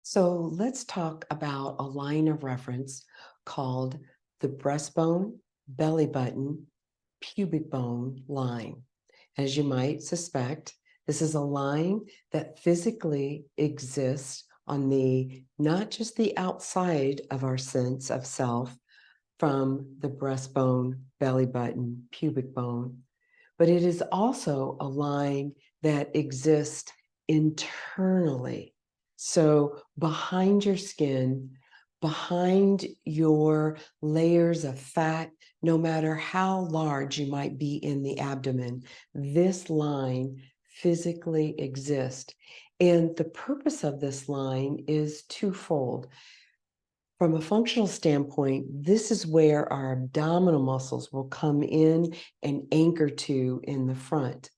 So let's talk about a line of reference called the breastbone, belly button, pubic bone line. As you might suspect, this is a line that physically exists on not just the outside of our sense of self from the breastbone, belly button, pubic bone, but it is also a line that exists internally. So behind your skin, behind your layers of fat, no matter how large you might be in the abdomen, this line physically exists. And the purpose of this line is twofold. From a functional standpoint, this is where our abdominal muscles will come in and anchor to in the front.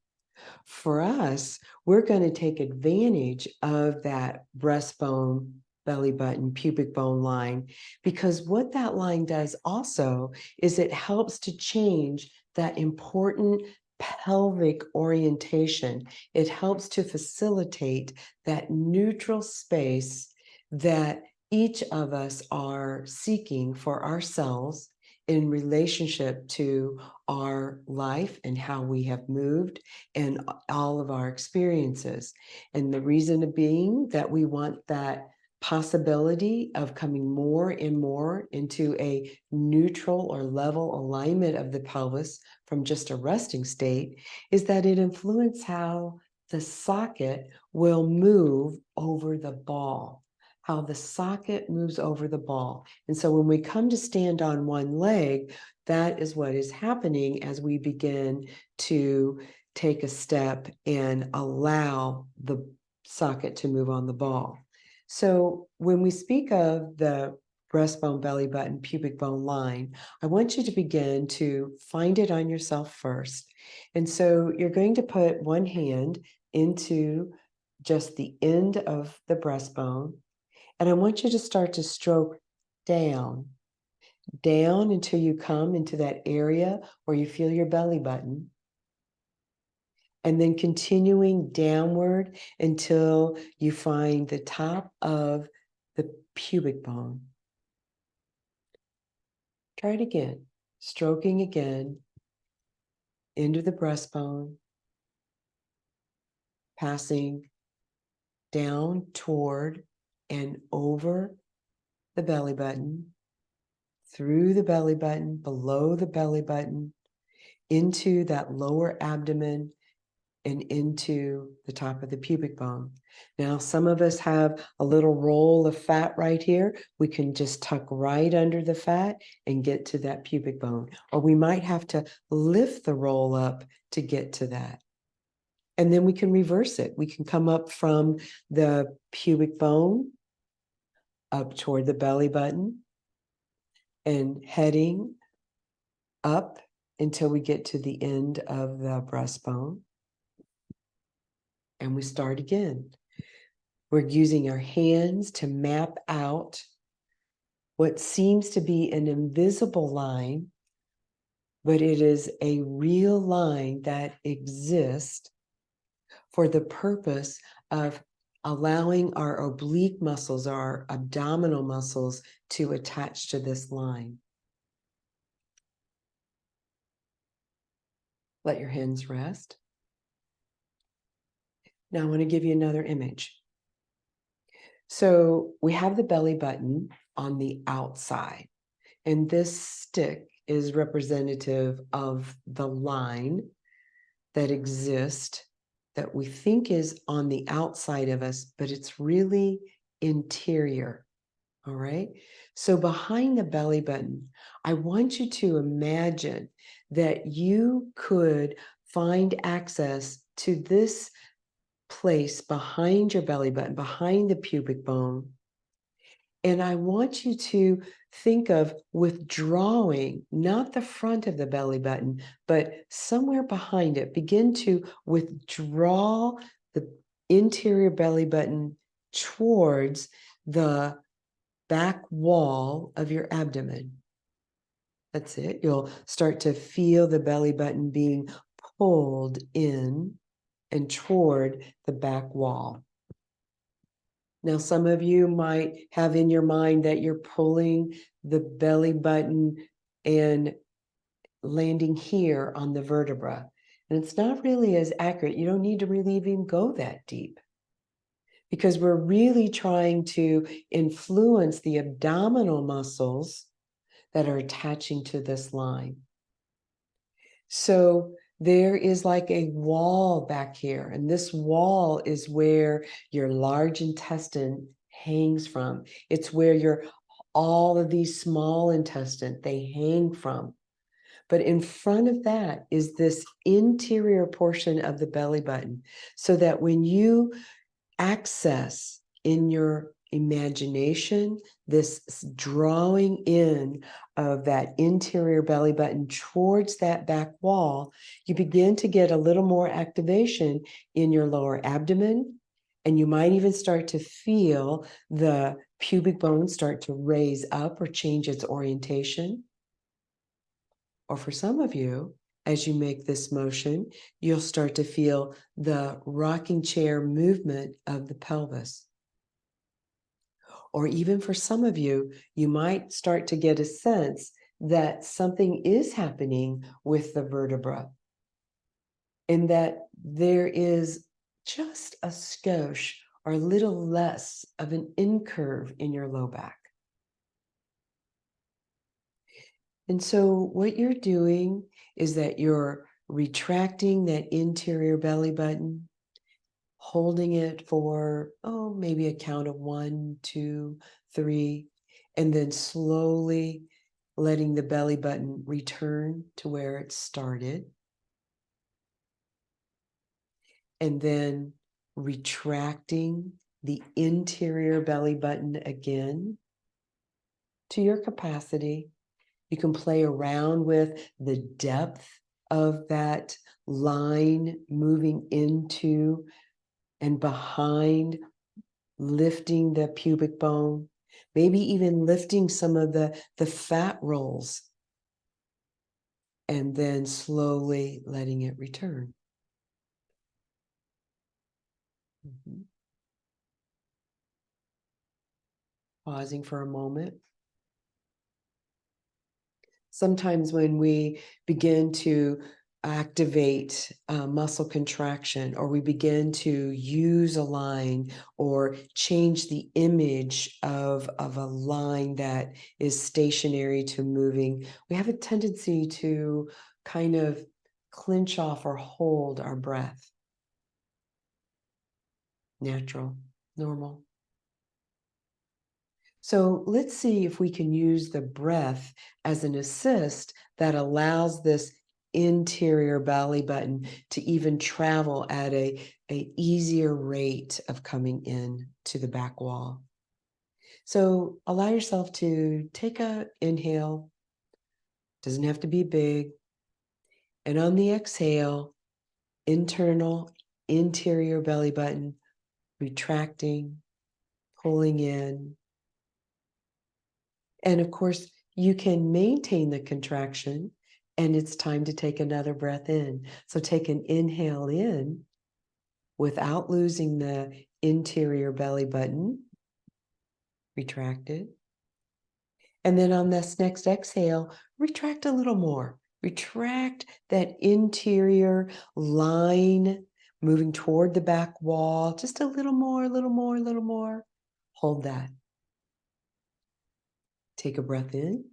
For us, we're going to take advantage of that breastbone, belly button, pubic bone line, because what that line does also is it helps to change that important pelvic orientation. It helps to facilitate that neutral space that each of us are seeking for ourselves in relationship to our life and how we have moved and all of our experiences. And the reason being that we want that possibility of coming more and more into a neutral or level alignment of the pelvis from just a resting state is that it influences how the socket will move over the ball. How the socket moves over the ball. And so when we come to stand on one leg, that is what is happening as we begin to take a step and allow the socket to move on the ball. So when we speak of the breastbone, belly button, pubic bone line, I want you to begin to find it on yourself first. And so you're going to put one hand into just the end of the breastbone, and I want you to start to stroke down until you come into that area where you feel your belly button. And then continuing downward until you find the top of the pubic bone. Try it again. Stroking again into the breastbone, passing down toward and over the belly button, through the belly button, below the belly button, into that lower abdomen, and into the top of the pubic bone. Now, some of us have a little roll of fat right here. We can just tuck right under the fat and get to that pubic bone. Or we might have to lift the roll up to get to that. And then we can reverse it. We can come up from the pubic bone up toward the belly button and heading up until we get to the end of the breastbone. And we start again. We're using our hands to map out what seems to be an invisible line, but it is a real line that exists for the purpose of allowing our oblique muscles, our abdominal muscles, to attach to this line. Let your hands rest. Now I want to give you another image. So we have the belly button on the outside, and this stick is representative of the line that exists that we think is on the outside of us, but it's really interior. All right. So behind the belly button, I want you to imagine that you could find access to this place behind your belly button, behind the pubic bone. And I want you to think of withdrawing, not the front of the belly button, but somewhere behind it. Begin to withdraw the interior belly button towards the back wall of your abdomen. That's it. You'll start to feel the belly button being pulled in and toward the back wall. Now, some of you might have in your mind that you're pulling the belly button and landing here on the vertebra. And it's not really as accurate. You don't need to really even go that deep, because we're really trying to influence the abdominal muscles that are attaching to this line. So there is like a wall back here, and this wall is where your large intestine hangs from. It's where all of these small intestine, they hang from. But in front of that is this interior portion of the belly button, so that when you access in your imagination this drawing in of that interior belly button towards that back wall, you begin to get a little more activation in your lower abdomen, and you might even start to feel the pubic bone start to raise up or change its orientation. Or for some of you, as you make this motion, you'll start to feel the rocking chair movement of the pelvis. Or even for some of you, you might start to get a sense that something is happening with the vertebra, and that there is just a skosh or a little less of an incurve in your low back. And so what you're doing is that you're retracting that interior belly button, holding it for, maybe a count of 1, 2, 3, and then slowly letting the belly button return to where it started. And then retracting the interior belly button again to your capacity. You can play around with the depth of that line moving into and behind, lifting the pubic bone, maybe even lifting some of the fat rolls, and then slowly letting it return. Pausing for a moment. Sometimes when we begin to activate muscle contraction, or we begin to use a line or change the image of a line that is stationary to moving, we have a tendency to kind of clinch off or hold our breath. Natural, normal. So let's see if we can use the breath as an assist that allows this interior belly button to even travel at a easier rate of coming in to the back wall. So allow yourself to take an inhale. Doesn't have to be big. And on the exhale, interior belly button, retracting, pulling in. And of course, you can maintain the contraction, and it's time to take another breath in. So take an inhale in without losing the interior belly button, retract it. And then on this next exhale, retract a little more. Retract that interior line moving toward the back wall. Just a little more, a little more, a little more. Hold that. Take a breath in.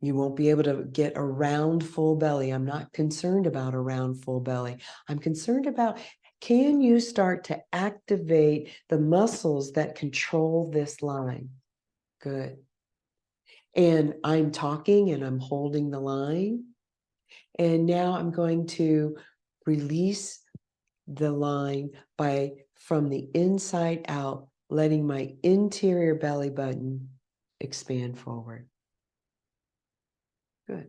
You won't be able to get a round full belly. I'm not concerned about a round full belly. I'm concerned about, can you start to activate the muscles that control this line? Good. And I'm talking and I'm holding the line. And now I'm going to release the line by, from the inside out, letting my interior belly button expand forward. Good.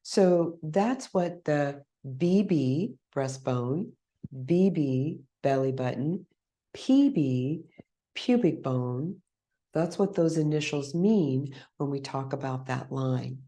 So that's what the BB, breastbone, BB, belly button, PB, pubic bone, that's what those initials mean when we talk about that line.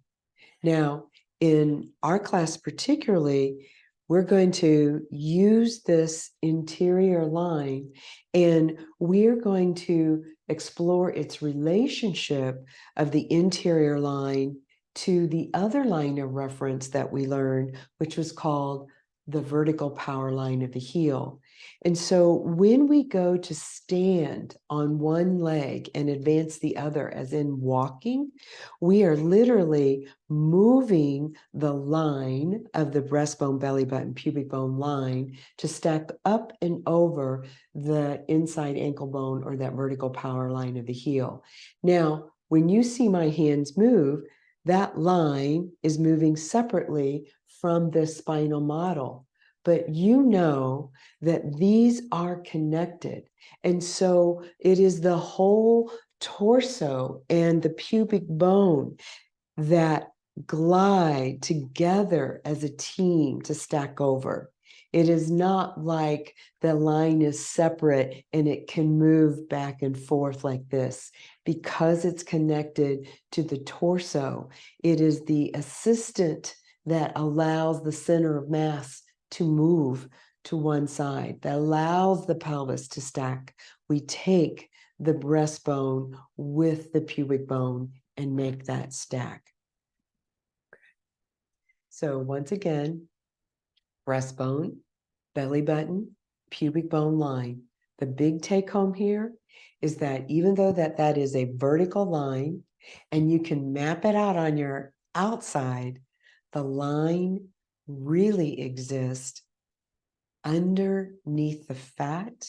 Now, in our class particularly, we're going to use this interior line and we're going to explore its relationship of the interior line to the other line of reference that we learned, which was called the vertical power line of the heel. And so when we go to stand on one leg and advance the other, as in walking, we are literally moving the line of the breastbone, belly button, pubic bone line to stack up and over the inside ankle bone or that vertical power line of the heel. Now, when you see my hands move, that line is moving separately from this spinal model. But you know that these are connected. And so it is the whole torso and the pubic bone that glide together as a team to stack over. It is not like the line is separate and it can move back and forth like this. Because it's connected to the torso, it is the assistant that allows the center of mass to move to one side, that allows the pelvis to stack. We take the breastbone with the pubic bone and make that stack. So once again, breastbone, belly button, pubic bone line. The big take home here is that even though that is a vertical line and you can map it out on your outside, the line really exists underneath the fat,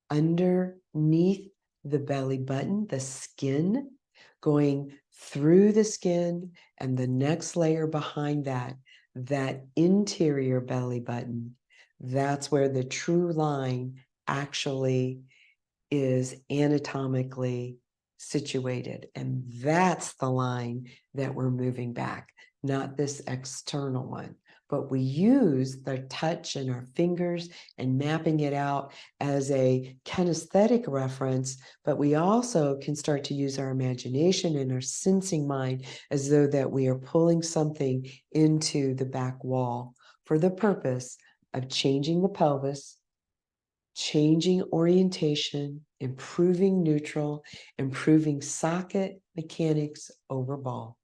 underneath the belly button, the skin, going through the skin, and the next layer behind that, that interior belly button. That's where the true line actually is anatomically situated. And that's the line that we're moving back, not this external one. But we use the touch and our fingers and mapping it out as a kinesthetic reference, but we also can start to use our imagination and our sensing mind as though that we are pulling something into the back wall for the purpose of changing the pelvis, changing orientation, improving neutral, improving socket mechanics over ball.